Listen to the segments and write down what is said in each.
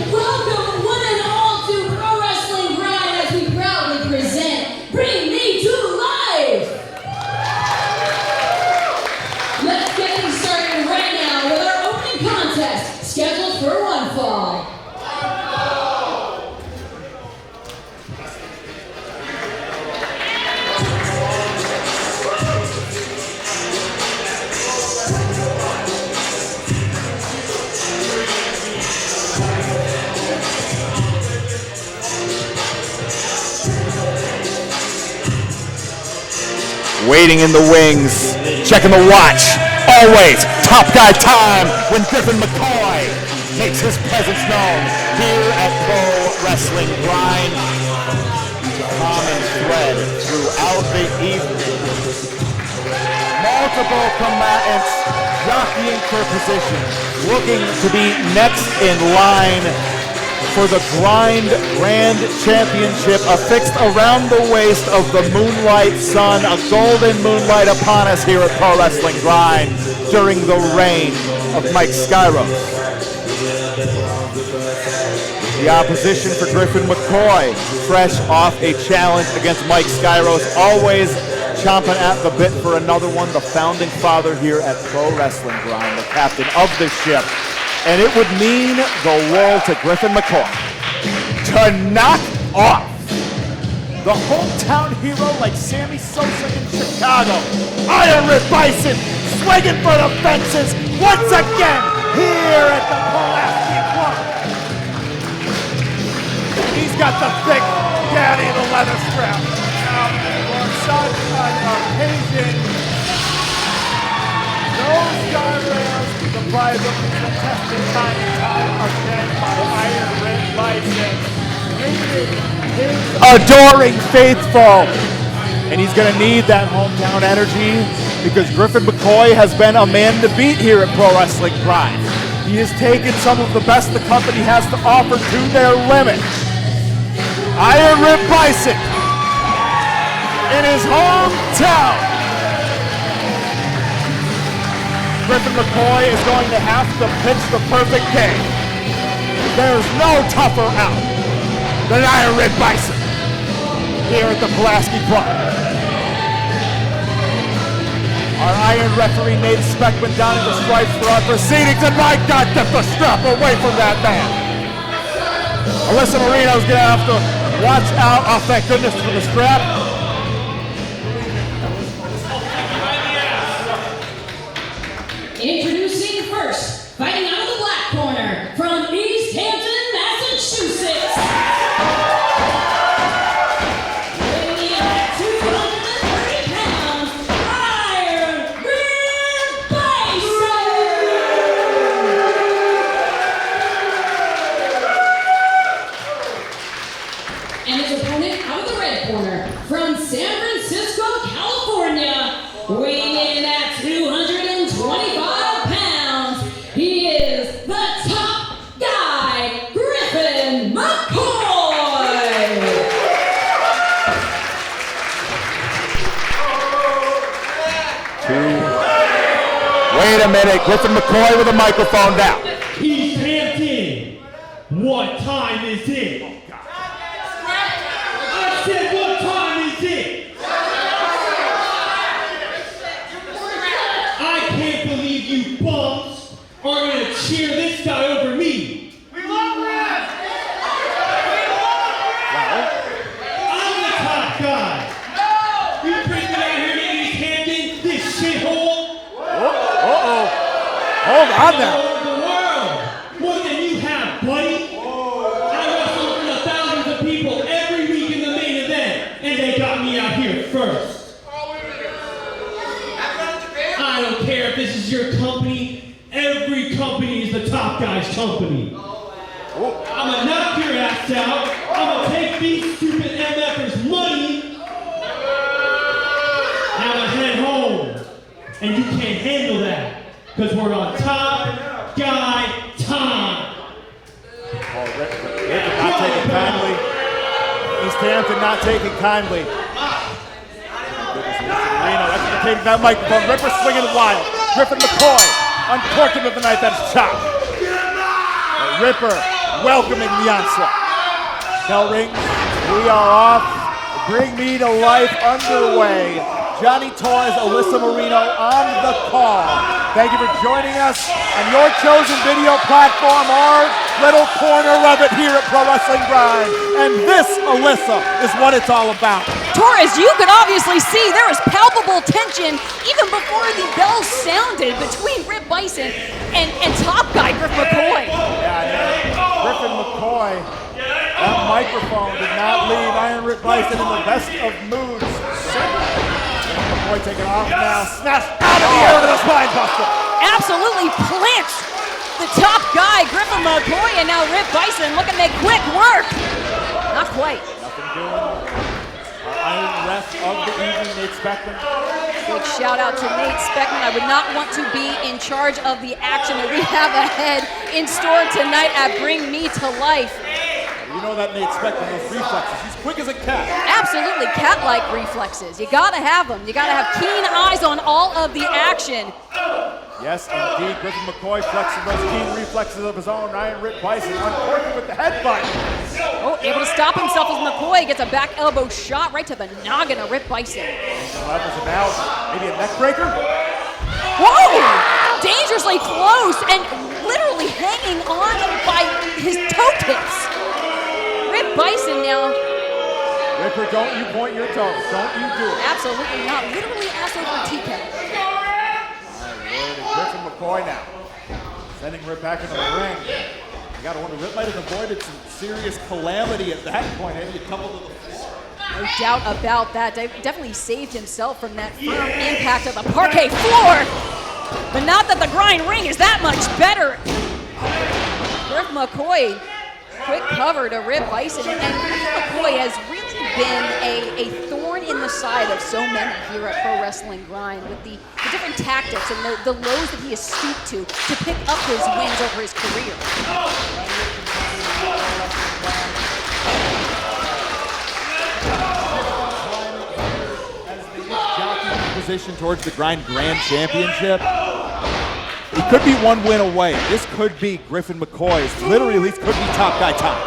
Welcome one and all to Pro Wrestling Grind as we proudly present Bring Me to Life! Let's get things started right now with our opening contest, scheduled for one fall. Waiting in the wings, checking the watch, always top guy time when Griffin McCoy makes his presence known here at Pro Wrestling Grind. Common thread throughout the evening. Multiple combatants jockeying for position, looking to be next in line for the Grind Grand Championship, affixed around the waist of the Moonlight Sun, a golden moonlight upon us here at Pro Wrestling Grind during the reign of Mike Skyros. The opposition for Griffin McCoy, fresh off a challenge against Mike Skyros, always chomping at the bit for another one, the founding father here at Pro Wrestling Grind, the captain of the ship. And it would mean the world to Griffin McCoy to knock off the hometown hero like Sammy Sosa in Chicago, Iron Rip Byson, swinging for the fences once again here at the Pulaski Club. He's got the thick daddy, the leather strap. For such an occasion, those guardrails, the prize of the tested time and time again by Iron Rip Byson, his adoring faithful. And he's going to need that hometown energy because Griffin McCoy has been a man to beat here at Pro Wrestling Grind. He has taken some of the best the company has to offer to their limit. Iron Rip Byson in his hometown. Griffin McCoy is going to have to pitch the perfect game. There's no tougher out than Iron Rip Byson here at the Pulaski Club. Our Iron referee Nate Speckman down in the stripes for our proceedings, and my God, get the strap away from that man. Alyssa Marino's gonna have to watch out. Oh, thank goodness for the strap. Introducing first, fighting out of the black corner from Easthampton, Massachusetts. Weighing in at 230 pounds, Iron Rip Byson. And his opponent out of the red corner from San Francisco, California. Weighing in at 225 pounds, he is the top guy, Griffin McCoy. Wait a minute, Griffin McCoy with a microphone down. Easthampton, what time is it? I said, what time is it? I can't believe you bums are going to cheer this guy over me. We love Red! I'm the top guy. No! You bring me out here to Easthampton, this shithole? Hold on now. The world, more than you have, buddy. I wrestle in front of thousands of people every week in the main event, and they got me out here first. I don't care if this is your company. Every company is the top guy's company. I'm gonna knock your ass out. I'm gonna take these stupid MFers' money. And I'm gonna head home. And you can't handle that. Because we're on top guy time. Oh, Rip not taking kindly. Easthampton not taking kindly. Marino, that's going to take that microphone. Ripper swinging wild. Griffin McCoy uncorked him with the knife. That's chopped. Ripper welcoming the onslaught. Bell rings, we are off. Bring Me to Life underway. Johnny Torres, Alyssa Marino on the call. Thank you for joining us on your chosen video platform, our little corner of it here at Pro Wrestling Grind. And this, Alyssa, is what it's all about. Torres, you could obviously see there was palpable tension even before the bell sounded between Rip Byson and top guy Griffin McCoy. Yeah, Griffin McCoy, that microphone did not leave Iron Rip Byson in the best of moods. McCoy taking off now, smashed out of the air with a spine buster. Absolutely planched the top guy Griffin McCoy, and now Rip Byson looking to make quick work. Not quite. Nothing doing. Iron ref of the evening, Nate Speckman. Big shout out to Nate Speckman. I would not want to be in charge of the action that we have ahead in store tonight at Bring Me to Life. You know that Nate Speckman, those reflexes. He's quick as a cat. Absolutely cat-like reflexes. You gotta have them. You gotta have keen eyes on all of the action. Yes, indeed. Griffin McCoy flexing those keen reflexes of his own. Iron Rip Byson uncorking with the headbutt. Oh, able to stop himself as McCoy gets a back elbow shot right to the noggin of Rip Byson. Levels him out. Maybe a neck breaker? Whoa! Dangerously close and literally hanging on by his toe tips. Rip Byson now. Ripper, don't you point your toes. Don't you do it. Absolutely not. Literally ass over tea kettle. Griffin McCoy now. Sending Rip back into the ring. You gotta wonder, Rip might have avoided some serious calamity at that point. Maybe a couple of the floor. No doubt about that. Definitely saved himself from that firm impact of the parquet floor. But not that the grind ring is that much better. Rip McCoy, quick cover to Rip Byson. And Rip McCoy has really been a thorn in the side of so many here at Pro Wrestling Grind with the different tactics and the lows that he has stooped to pick up his wins over his career. Position towards the Grind Grand Championship. It could be one win away. This could be Griffin McCoy's. Literally, at least could be top guy time.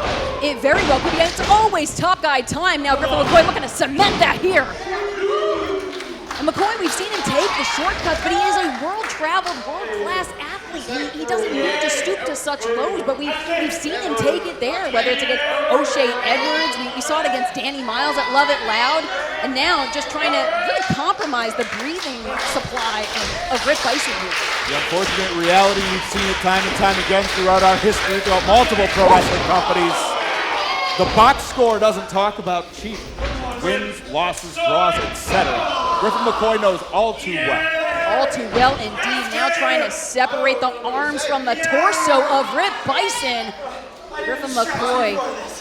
It very well could be. It's always top guy time. Now Griffin McCoy looking to cement that here. And McCoy, we've seen him take the shortcuts, but he is a world-traveled, world-class athlete. He doesn't need to stoop to such lows, but we've seen him take it there, whether it's against O'Shea Edwards. We saw it against Danny Miles at Love It Loud. And now just trying to really compromise the breathing supply of Rip Byson here. The unfortunate reality, we've seen it time and time again throughout our history, throughout multiple pro wrestling companies. The box score doesn't talk about cheap wins, losses, draws, etc. Griffin McCoy knows all too well. All too well indeed. Now trying to separate the arms from the torso of Rip Byson. Griffin McCoy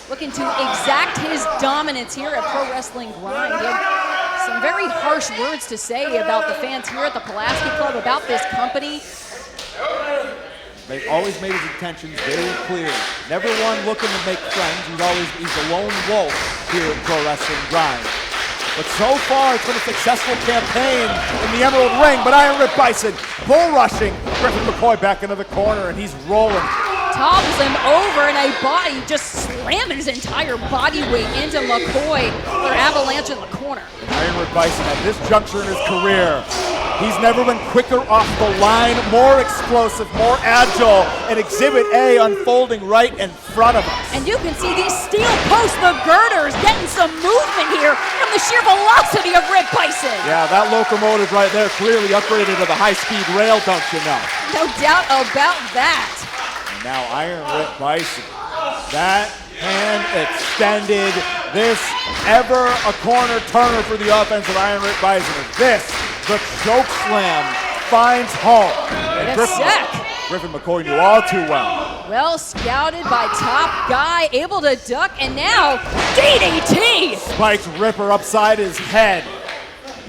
looking to exact his dominance here at Pro Wrestling Grind. He had some very harsh words to say about the fans here at the Pulaski Club, about this company. They've always made his intentions very clear. Never one looking to make friends. He's a lone wolf here at Pro Wrestling Grind. But so far, it's been a successful campaign in the Emerald Ring. But Iron Rip Byson bull rushing Griffin McCoy back into the corner, and he's rolling. Topples him over in a body, just slamming his entire body weight into McCoy for avalanche in the corner. Iron Rip Byson at this juncture in his career, he's never been quicker off the line, more explosive, more agile, and Exhibit A unfolding right in front of us. And you can see these steel posts, the girders, getting some movement here from the sheer velocity of Rip Byson. Yeah, that locomotive right there clearly upgraded to the high-speed rail, don't you know? No doubt about that. Now Iron Rip Byson, that hand extended, this ever a corner turner for the offense of Iron Rip Byson. This, the choke slam, finds home. And Griffin McCoy knew all too well. Well scouted by top guy, able to duck, and now DDT! Spikes Ripper upside his head.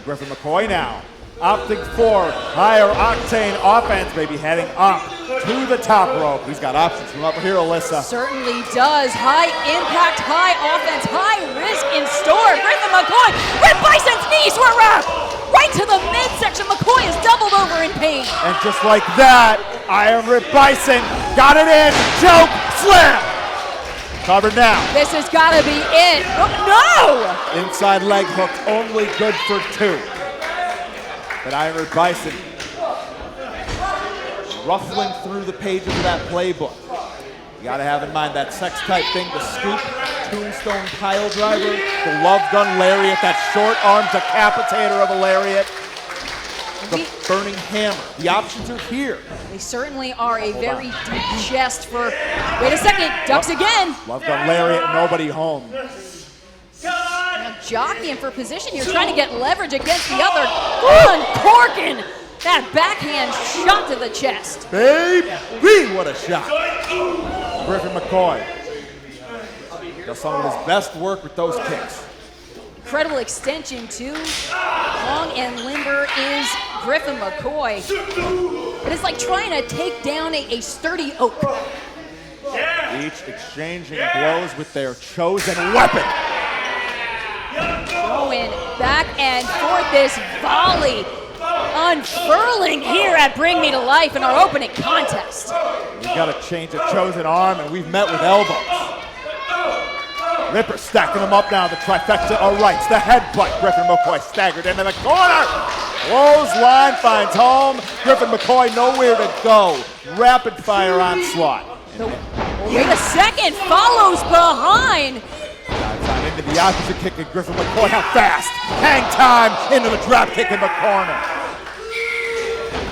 Griffin McCoy now opting for higher octane offense, maybe heading up to the top rope. He's got options from up here, Alyssa. Certainly does. High impact, high offense, high risk in store. Griffin McCoy, Rip Byson's knees were up! Right to the midsection. McCoy is doubled over in pain. And just like that, Iron Rip Byson got it in. Choke slam! Covered now. This has got to be it. Oh, no! Inside leg hook, only good for 2. But Iron Rip Byson ruffling through the pages of that playbook. You gotta have in mind that sex type thing, the scoop, tombstone pile driver, the love gun lariat, that short arm decapitator of a lariat, the burning hammer. The options are here. They certainly are. A very deep chest for, wait a second, ducks again. Love gun lariat, nobody home. Now jockeying for position here, trying to get leverage against the other. Uncorking that backhand shot to the chest. Baby, what a shot. Griffin McCoy does some of his best work with those kicks. Incredible extension too. Long and limber is Griffin McCoy. But it's like trying to take down a sturdy oak. Each exchanging blows with their chosen weapon. Going back and forth, this volley unfurling here at Bring Me to Life in our opening contest. We gotta change a chosen arm, and we've met with elbows. Ripper stacking them up now, the trifecta of rights, the headbutt. Griffin McCoy staggered into the corner. Clothesline finds home. Griffin McCoy nowhere to go. Rapid fire onslaught. Wait a second, follows behind. Dives on into the opposite kick of Griffin McCoy. How fast? Hang time into the drop kick in the corner.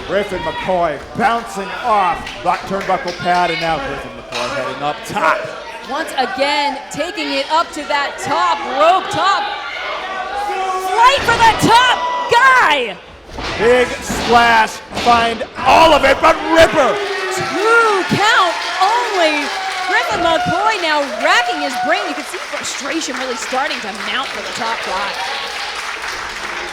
Griffin McCoy bouncing off that turnbuckle pad, and now Griffin McCoy heading up top. Once again, taking it up to that top rope, Flight for the top, Guy! Big splash, find all of it, but Ripper. 2 count only. Griffin McCoy now racking his brain. You can see frustration really starting to mount for the top guy.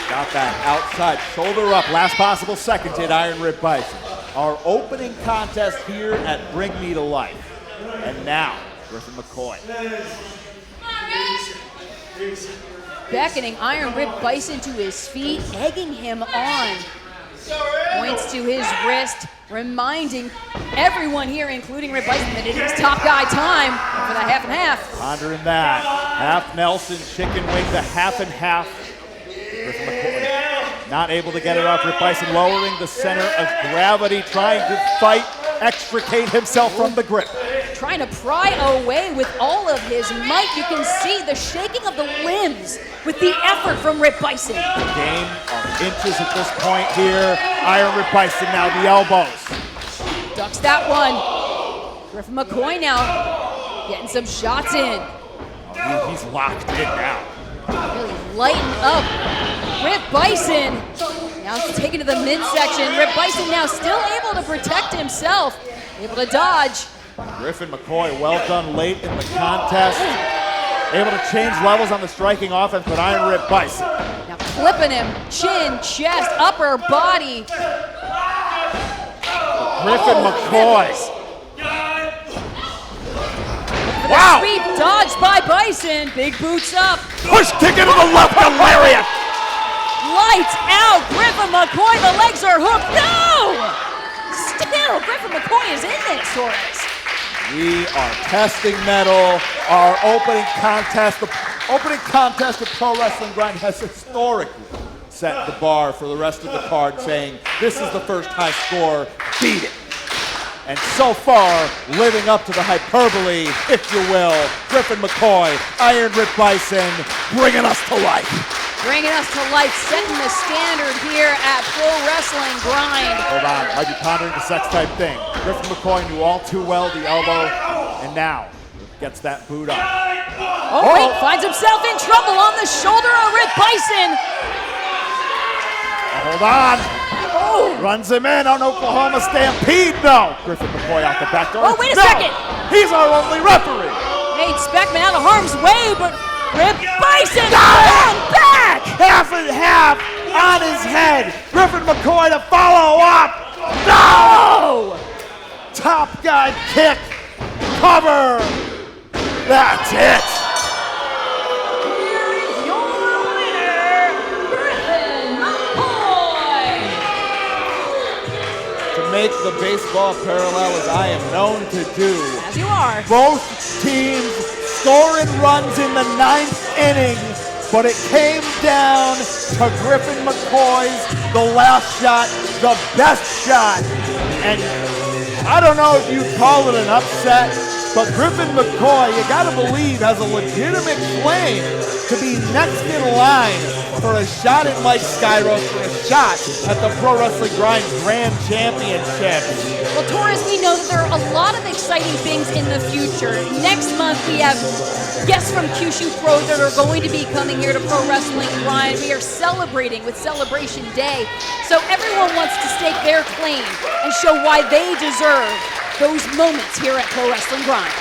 Got that outside shoulder up, last possible second hit, Iron Rip Byson. Our opening contest here at Bring Me to Life. And now, Griffin McCoy. Beckoning Iron Rip Byson to his feet, egging him on. Points to his wrist, reminding everyone here, including Rip Byson, that it is top guy time for the half and half. Pondering that. Half Nelson, chicken wing to half and half. Griffin McCoy not able to get it off. Rip Byson lowering the center of gravity, trying to fight, extricate himself from the grip. Trying to pry away with all of his might. You can see the shaking of the limbs with the effort from Rip Byson. Game of inches at this point here. Iron Rip Byson now the elbows. Ducks that one. Griffin McCoy now getting some shots in. Oh, he's locked in now. Really lighten up Rip Byson. Now it's taken to the midsection. Rip Byson now still able to protect himself. Able to dodge. Griffin McCoy, well done late in the contest. Able to change levels on the striking offense, but Iron Rip Byson. Now flipping him, chin, chest, upper body. Griffin McCoy. Wow! Sweep dodged by Byson. Big boots up. Push kick into the left, the lariat. Lights out. Griffin McCoy, the legs are hooked. No! Still, Griffin McCoy is in this, Torres. We are testing metal. Our opening contest, the opening contest of Pro Wrestling Grind has historically set the bar for the rest of the card, saying this is the first high score, beat it. And so far, living up to the hyperbole, if you will, Griffin McCoy, Iron Rip Byson, bringing us to life. Bringing us to life, setting the standard here at Pro Wrestling Grind. Hold on, might be pondering the sex type thing. Griffin McCoy knew all too well the elbow, and now gets that boot up. Oh, wait, finds himself in trouble on the shoulder of Rip Byson. Hold on. Oh. Runs him in on Oklahoma Stampede. No. Griffin McCoy out the back door. Oh, wait a second. He's our only referee. Nate Speckman out of harm's way, but Rip Byson down back. Half and half on his head. Griffin McCoy to follow up. No. Top guy kick. Cover. That's it. Make the baseball parallel as I am known to do. As you are. Both teams scoring runs in the 9th inning, but it came down to Griffin McCoy's the last shot, the best shot. And I don't know if you call it an upset, but Griffin McCoy, you gotta believe, has a legitimate claim to be next in line for a shot at Mike Skyros, for a shot at the Pro Wrestling Grind Grand Championship. Well, Torres, we know that there are a lot of exciting things in the future. Next month, we have guests from Kyushu Pro that are going to be coming here to Pro Wrestling Grind. We are celebrating with Celebration Day. So everyone wants to stake their claim and show why they deserve those moments here at Pro Wrestling Grind.